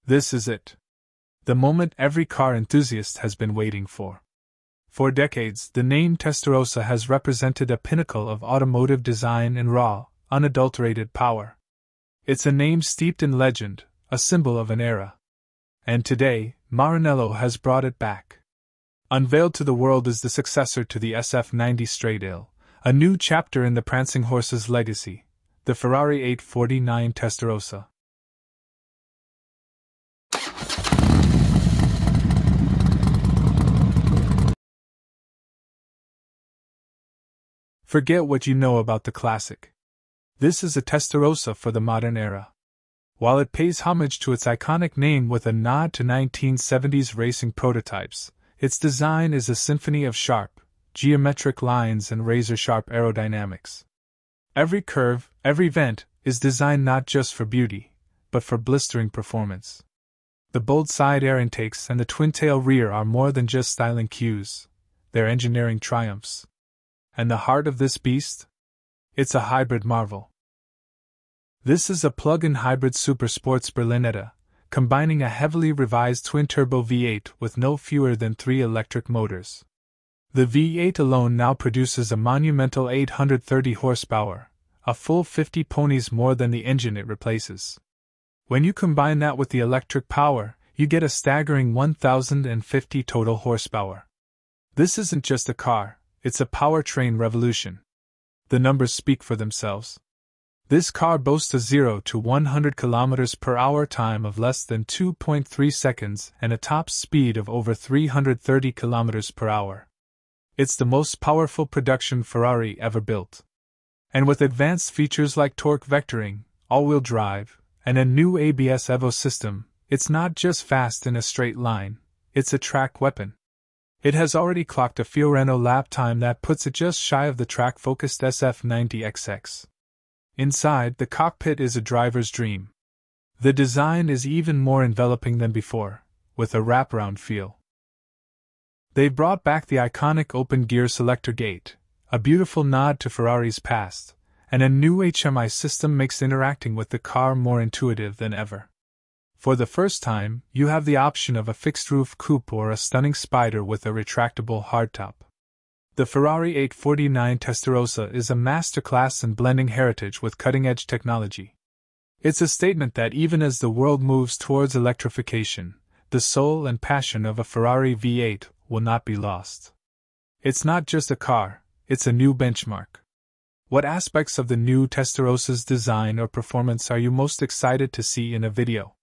This is it. The moment every car enthusiast has been waiting for. For decades, the name Testarossa has represented a pinnacle of automotive design and raw, unadulterated power. It's a name steeped in legend, a symbol of an era. And today, Maranello has brought it back. Unveiled to the world is the successor to the SF90 Stradale, a new chapter in the prancing horse's legacy, the Ferrari 849 Testarossa. Forget what you know about the classic. This is a Testarossa for the modern era. While it pays homage to its iconic name with a nod to 1970s racing prototypes, its design is a symphony of sharp, geometric lines and razor-sharp aerodynamics. Every curve, every vent, is designed not just for beauty, but for blistering performance. The bold side air intakes and the twin-tail rear are more than just styling cues, they're engineering triumphs. And the heart of this beast? It's a hybrid marvel. This is a plug-in hybrid supersports Berlinetta, combining a heavily revised twin-turbo V8 with no fewer than 3 electric motors. The V8 alone now produces a monumental 830 horsepower, a full 50 ponies more than the engine it replaces. When you combine that with the electric power, you get a staggering 1,050 total horsepower. This isn't just a car, it's a powertrain revolution. The numbers speak for themselves. This car boasts a 0 to 100 km/h time of less than 2.3 seconds and a top speed of over 330 km/h. It's the most powerful production Ferrari ever built. And with advanced features like torque vectoring, all-wheel drive, and a new ABS Evo system, it's not just fast in a straight line, it's a track weapon. It has already clocked a Fiorano lap time that puts it just shy of the track-focused SF90XX. Inside, the cockpit is a driver's dream. The design is even more enveloping than before, with a wraparound feel. They've brought back the iconic open-gear selector gate, a beautiful nod to Ferrari's past, and a new HMI system makes interacting with the car more intuitive than ever. For the first time, you have the option of a fixed-roof coupe or a stunning Spider with a retractable hardtop. The Ferrari 849 Testarossa is a masterclass in blending heritage with cutting-edge technology. It's a statement that even as the world moves towards electrification, the soul and passion of a Ferrari V8 will not be lost. It's not just a car, it's a new benchmark. What aspects of the new Testarossa's design or performance are you most excited to see in a video?